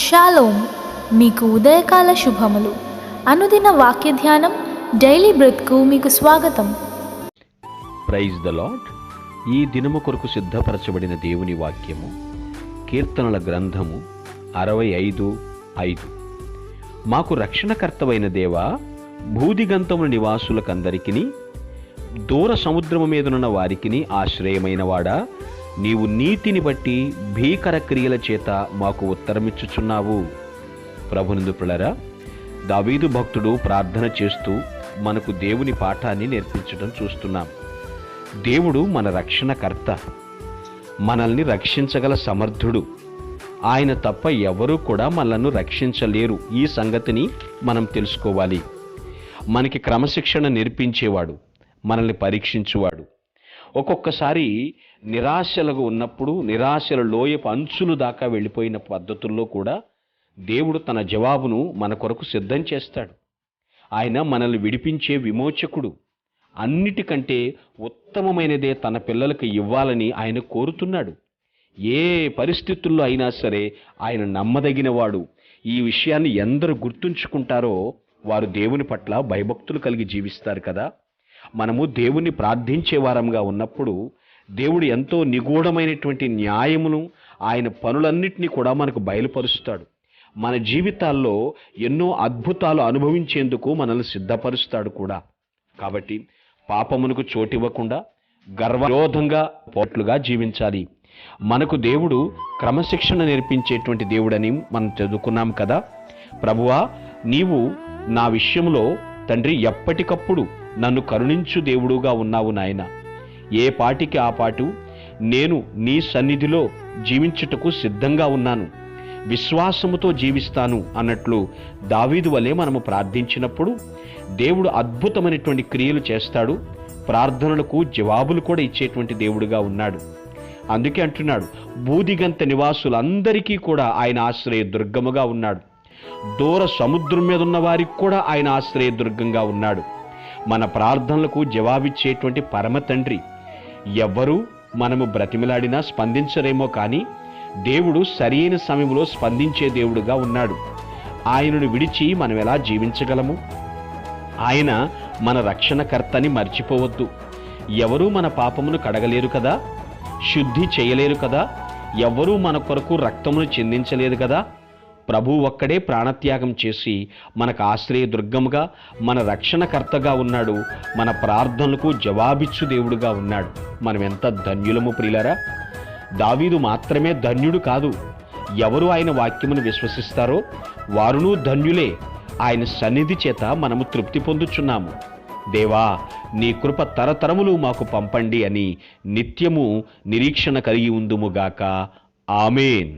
Shalom, మీకు ఉదయకాల శుభములు. అనుదిన వాక్య ధ్యానం డైలీ బ్రెత్కు మీకు స్వాగతం. Praise the Lord. ఈ దినము కొరకు సిద్ధపరచబడిన దేవుని వాక్యము కీర్తనల గ్రంథము 65:5. మాకు రక్షణకర్తవైన దేవా, భూదిగంతముల నివాసులకందరికిని, దూర సముద్రము మీదనున్న వారికిని ఆశ్రయమైన వాడా, నీవు నీతిని బట్టి భీకర క్రియల చేత మాకు ఉత్తరమిచ్చుచున్నావు. ప్రభునందు ప్రియులారా, దావీదు భక్తుడు ప్రార్థన చేస్తూ మనకు దేవుని పాఠాన్ని నేర్పించడం చూస్తున్నాం. దేవుడు మన రక్షణకర్త, మనల్ని రక్షించగల సమర్థుడు. ఆయన తప్ప ఎవరూ కూడా మనల్ని రక్షించలేరు. ఈ సంగతిని మనం తెలుసుకోవాలి. మనకి క్రమశిక్షణ నేర్పించేవాడు, మనల్ని పరీక్షించువాడు. ఒక్కొక్కసారి నిరాశలుగా ఉన్నప్పుడు, నిరాశల లోయపు అంచులు దాకా వెళ్ళిపోయిన పద్ధతుల్లో కూడా దేవుడు తన జవాబును మన కొరకు సిద్ధం చేస్తాడు. ఆయన మనల్ని విడిపించే విమోచకుడు. అన్నిటికంటే ఉత్తమమైనదే తన పిల్లలకు ఇవ్వాలని ఆయన కోరుతున్నాడు. ఏ పరిస్థితుల్లో అయినా సరే ఆయన నమ్మదగినవాడు. ఈ విషయాన్ని ఎందరు గుర్తుంచుకుంటారో వారు దేవుని పట్ల భయభక్తులు కలిగి జీవిస్తారు కదా. మనము దేవుణ్ణి ప్రార్థించే వారంగా ఉన్నప్పుడు దేవుడు ఎంతో నిగూఢమైనటువంటి న్యాయమును, ఆయన పనులన్నింటినీ కూడా మనకు బయలుపరుస్తాడు. మన జీవితాల్లో ఎన్నో అద్భుతాలు అనుభవించేందుకు మనల్ని సిద్ధపరుస్తాడు కూడా. కాబట్టి పాపమునకు చోటివ్వకుండా గర్వరోధంగా పోట్లుగా జీవించాలి. మనకు దేవుడు క్రమశిక్షణ నేర్పించేటువంటి దేవుడని మనం చదువుకున్నాం కదా. ప్రభువా, నీవు నా విషయంలో తండ్రి ఎప్పటికప్పుడు నన్ను కరుణించు దేవుడుగా ఉన్నావు నాయన. ఏ పాటికి ఆ పాటు నేను నీ సన్నిధిలో జీవించుటకు సిద్ధంగా ఉన్నాను, విశ్వాసముతో జీవిస్తాను అన్నట్లు దావీదు వలె మనము ప్రార్థించినప్పుడు దేవుడు అద్భుతమైనటువంటి క్రియలు చేస్తాడు. ప్రార్థనలకు జవాబులు కూడా ఇచ్చేటువంటి దేవుడుగా ఉన్నాడు. అందుకే అంటున్నాడు, బూదిగంత నివాసులందరికీ కూడా ఆయన ఆశ్రయ దుర్గముగా ఉన్నాడు. దూర సముద్రం మీద ఉన్న వారికి కూడా ఆయన ఆశ్రయ దుర్గంగా ఉన్నాడు. మన ప్రార్థనలకు జవాబిచ్చేటువంటి పరమ తండ్రి. ఎవ్వరూ మనము బ్రతిమిలాడినా స్పందించరేమో కానీ దేవుడు సరైన సమయంలో స్పందించే దేవుడుగా ఉన్నాడు. ఆయనను విడిచి మనం ఎలా జీవించగలము? ఆయన మన రక్షణకర్తని మర్చిపోవద్దు. ఎవరూ మన పాపమును కడగలేరు కదా, శుద్ధి చేయలేరు కదా, ఎవరూ మన కొరకు రక్తమును చిందించలేదు కదా. ప్రభు ఒక్కడే ప్రాణత్యాగం చేసి మనకు ఆశ్రయ దుర్గముగా, మన రక్షణకర్తగా ఉన్నాడు. మన ప్రార్థనలకు జవాబిచ్చు దేవుడుగా ఉన్నాడు. మనం ఎంత ధన్యులము ప్రియులారా. దావీదు మాత్రమే ధన్యుడు కాదు, ఎవరు ఆయన వాక్యమును విశ్వసిస్తారో వారును ధన్యులే. ఆయన సన్నిధి చేత మనము తృప్తి పొందుచున్నాము. దేవా, నీ కృప తరతరములు మాకు పంపండి అని నిత్యము నిరీక్షణ కలిగి ఉందుముగాక. ఆమేన్.